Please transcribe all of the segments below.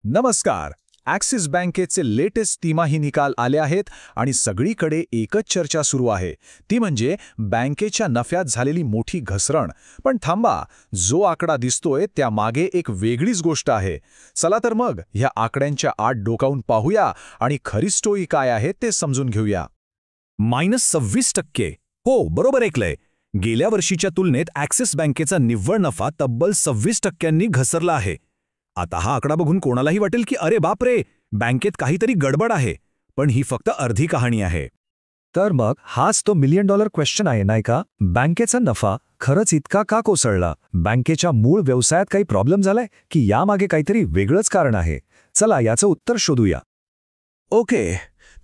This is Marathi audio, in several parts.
नमस्कार. ॲक्सिस बँकेचे लेटेस्ट तिमाही निकाल आले आहेत आणि सगळीकडे एकच चर्चा सुरू आहे, ती म्हणजे बँकेच्या नफ्यात झालेली मोठी घसरण. पण थांबा, जो आकडा दिसतोय त्यामागे एक वेगळीच गोष्ट आहे. चला तर मग ह्या आकड्यांच्या आत डोकावून पाहूया आणि खरी स्टोरी काय आहे ते समजून घेऊया. -26%. हो, बरोबर ऐकलंय. गेल्या वर्षीच्या तुलनेत ॲक्सिस बँकेचा निव्वळ नफा तब्बल 26% घसरला आहे. आता हा आकडा बघून कोणालाही वाटेल की अरे बापरे, बँकेत काहीतरी गडबड आहे. पण ही फक्त अर्धी कहाणी आहे. तर मग हाच तो मिलियन डॉलर क्वेश्चन आहे, नाही का? बँकेचा नफा खरंच इतका का कोसळला? बँकेच्या मूळ व्यवसायात काही प्रॉब्लेम झालाय की यामागे काहीतरी वेगळंच कारण आहे? चला याचं उत्तर शोधूया. ओके,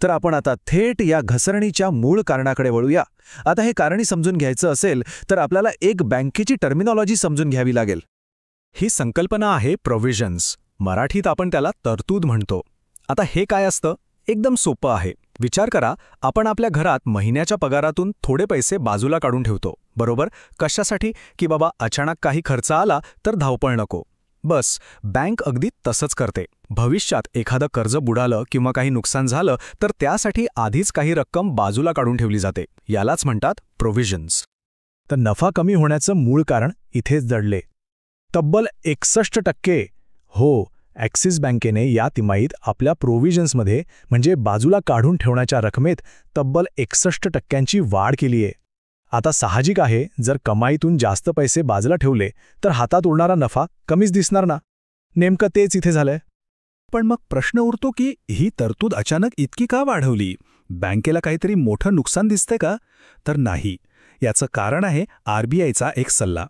तर आपण आता थेट या घसरणीच्या मूळ कारणाकडे वळूया. आता हे कारणी समजून घ्यायचं असेल तर आपल्याला एक बँकेची टर्मिनॉलॉजी समजून घ्यावी लागेल. ही संकल्पना आहे प्रोव्हिजन्स. मराठीत आपण त्याला तरतूद म्हणतो. आता हे काय असतं? एकदम सोपं आहे. विचार करा, आपण आपल्या घरात महिन्याच्या पगारातून थोडे पैसे बाजूला काढून ठेवतो, बरोबर? कशासाठी? की बाबा अचानक काही खर्च आला तर धावपळ नको. बस, बँक अगदी तसंच करते. भविष्यात एखादं कर्ज बुडालं किंवा काही नुकसान झालं तर त्यासाठी आधीच काही रक्कम बाजूला काढून ठेवली जाते. यालाच म्हणतात प्रोव्हिजन्स. तर नफा कमी होण्याचं मूळ कारण इथेच दडले. तब्बल 61%. हो, ॲक्सिस बँकेने या तिमाहीत आपल्या प्रोव्हिजन्समध्ये म्हणजे बाजूला काढून ठेवण्याच्या रकमेत तब्बल 61% वाढ केली आहे. आता साहजिक आहे, जर कमाईतून जास्त पैसे बाजूला ठेवले तर हातात उरणारा नफा कमीच दिसणार ना. नेमकं तेच इथे झालंय. पण मग प्रश्न उरतो की ही तरतूद अचानक इतकी का वाढवली? बँकेला काहीतरी मोठं नुकसान दिसतंय का? तर नाही. याचं कारण आहे RBIचा एक सल्ला.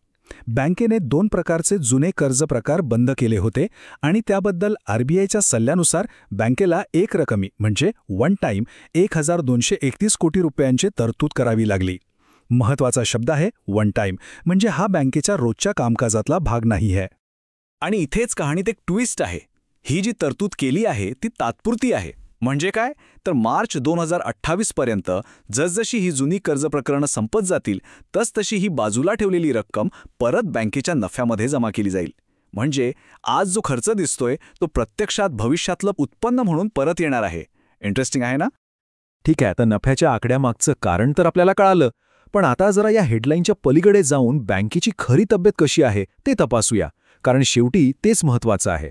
बँकेने 2 प्रकारचे जुने कर्ज प्रकार बंद केले होते आणि त्याबद्दल RBIच्या सल्ल्यानुसार बँकेला एक रकमी म्हणजे वन टाईम 1231 कोटी रुपयांची तरतूद करावी लागली. महत्वाचा शब्द आहे वन टाईम, म्हणजे हा बँकेच्या रोजच्या कामकाजातला भाग नाही आहे. आणि इथेच कहाणीत एक ट्विस्ट आहे. ही जी तरतूद केली आहे ती तात्पुरती आहे. म्हणजे काय? तर मार्च 2028 पर्यंत जसजशी ही जुनी कर्ज प्रकरणं संपत जातील तसतशी ही बाजूला ठेवलेली रक्कम परत बँकेच्या नफ्यामध्ये जमा केली जाईल. म्हणजे आज जो खर्च दिसतोय तो प्रत्यक्षात भविष्यातलं उत्पन्न म्हणून परत येणार आहे. इंटरेस्टिंग आहे ना? ठीक आहे, तर नफ्याच्या आकड्यामागचं कारण तर आपल्याला कळालं. पण आता जरा या हेडलाईनच्या पलीकडे जाऊन बँकेची खरी तब्येत कशी आहे ते तपासूया, कारण शेवटी तेच महत्त्वाचं आहे.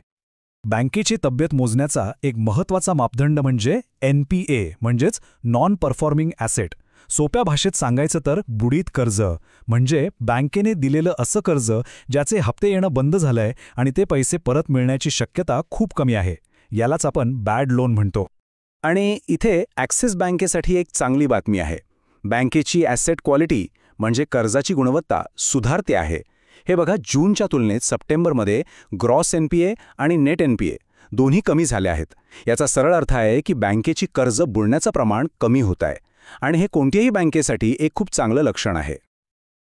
बँकेची तब्येत मोजण्याचा एक महत्त्वाचा मापदंड म्हणजे NPA म्हणजेच नॉन परफॉर्मिंग ॲसेट. सोप्या भाषेत सांगायचं तर बुडीत कर्ज, म्हणजे बँकेने दिलेलं असं कर्ज ज्याचे हप्ते येणं बंद झालंय आणि ते पैसे परत मिळण्याची शक्यता खूप कमी आहे. यालाच आपण बॅड लोन म्हणतो. आणि इथे ॲक्सिस बँकेसाठी एक चांगली बातमी आहे. बँकेची ॲसेट क्वालिटी म्हणजे कर्जाची गुणवत्ता सुधारते आहे. हे बघा, जूनच्या तुलनेत सप्टेंबरमध्ये ग्रॉस NPA आणि नेट NPA दोन्ही कमी झाले आहेत. याचा सरळ अर्थ आहे की बँकेची कर्ज बुडण्याचं प्रमाण कमी होत आहे आणि हे कोणत्याही बँकेसाठी एक खूप चांगलं लक्षण आहे.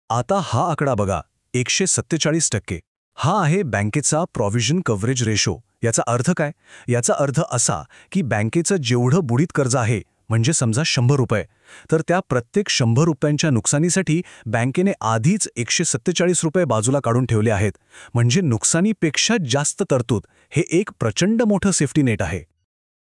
आता हा आकडा बघा, 147%. हा आहे बँकेचा प्रोव्हिजन कव्हरेज रेशो. याचा अर्थ काय? याचा अर्थ असा की बँकेचं जेवढं बुडीत कर्ज आहे, म्हणजे समजा 100 रुपये, तर त्या प्रत्येक 100 रुपयांच्या नुकसानीसाठी बँकेने आधीच 147 रुपये बाजूला काढून ठेवले आहेत. म्हणजे नुकसानीपेक्षा जास्त तरतूद. हे एक प्रचंड मोठं सेफ्टी नेट आहे.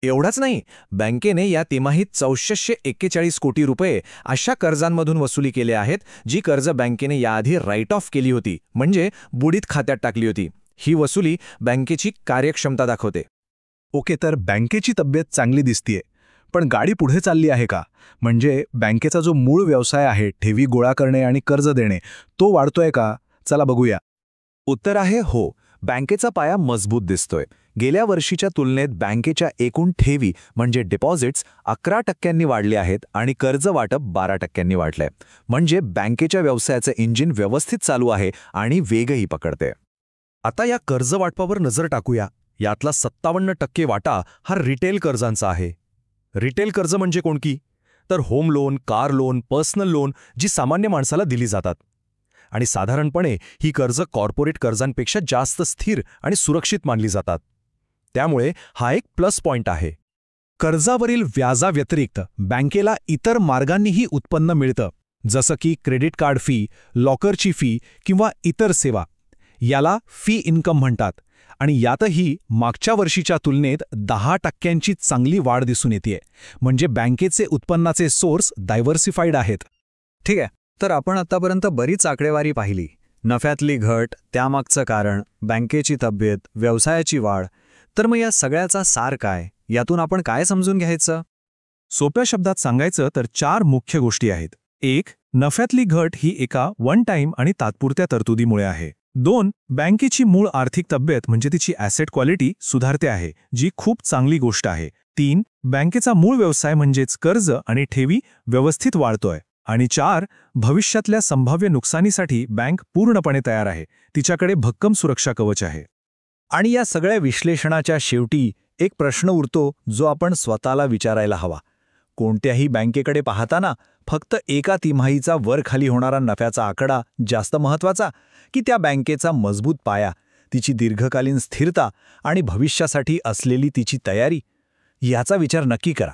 एवढाच नाही, बँकेने या तिमाहीत 441 कोटी रुपये अशा कर्जांमधून वसुली केले आहेत जी कर्ज बँकेने याआधी राईट ऑफ केली होती, म्हणजे बुडीत खात्यात टाकली होती. ही वसुली बँकेची कार्यक्षमता दाखवते. ओके, तर बँकेची तब्येत चांगली दिसतीये, पण गाडी पुढे चालली आहे का? म्हणजे बँकेचा जो मूळ व्यवसाय आहे, ठेवी गोळा करणे आणि कर्ज देणे, तो वाढतोय का? चला बघूया. उत्तर आहे हो. बँकेचा पाया मजबूत दिसतोय. गेल्या वर्षीच्या तुलनेत बँकेच्या एकूण ठेवी म्हणजे डिपॉझिट्स 11% वाढले आहेत आणि कर्ज वाटप 12% वाढलंय. म्हणजे बँकेच्या व्यवसायाचं इंजिन व्यवस्थित चालू आहे आणि वेगही पकडते. आता या कर्ज वाटपावर नजर टाकूया. यातला 57% वाटा हा रिटेल कर्जांचा आहे. रिटेल कर्ज म्हणजे कोणती? तर home loan, car loan, personal loan जी सामान्य माणसाला दिली जातात. आणि साधारणपणे ही कर्ज कॉर्पोरेट कर्जांपेक्षा जास्त स्थिर आणि सुरक्षित मानली जातात. त्यामुळे हा एक प्लस पॉइंट आहे. कर्जावरील व्याजाव्यतिरिक्त बँकेला इतर मार्गांनीही उत्पन्न मिळतं, जसं की क्रेडिट कार्ड फी, लॉकरची फी किंवा इतर सेवा. याला फी इन्कम म्हणतात. आणि यातही मागच्या वर्षीच्या तुलनेत 10% चांगली वाढ दिसून येते. म्हणजे बँकेचे उत्पन्नाचे सोर्स डायव्हर्सिफाईड आहेत. ठीक आहे, तर आपण आतापर्यंत बरीच आकडेवारी पाहिली. नफ्यातली घट, त्यामागचं कारण, बँकेची तब्येत, व्यवसायाची वाढ. तर मग या सगळ्याचा सार काय? यातून आपण काय समजून घ्यायचं? सोप्या शब्दात सांगायचं तर 4 मुख्य गोष्टी आहेत. 1. नफ्यातली घट ही एका वन टाईम आणि तात्पुरत्या तरतुदीमुळे आहे. 2. बँकेची मूळ आर्थिक तब्येत म्हणजे तिची ॲसेट क्वालिटी सुधारते आहे, जी खूप चांगली गोष्ट आहे. 3. बँकेचा मूळ व्यवसाय म्हणजेच कर्ज आणि ठेवी व्यवस्थित वाढतोय. आणि 4. भविष्यातल्या संभाव्य नुकसानीसाठी बँक पूर्णपणे तयार आहे, तिच्याकडे भक्कम सुरक्षा कवच आहे. आणि या सगळ्या विश्लेषणाच्या शेवटी एक प्रश्न उरतो जो आपण स्वतःला विचारायला हवा. कोणत्याही बँकेकडे पाहताना फक्त एका तिमाहीचा वर-खाली होणारा नफ्याचा आकडा जास्त महत्त्वाचा, की त्या बँकेचा मजबूत पाया, तिची दीर्घकालीन स्थिरता आणि भविष्यासाठी असलेली तिची तयारी? याचा विचार नक्की करा.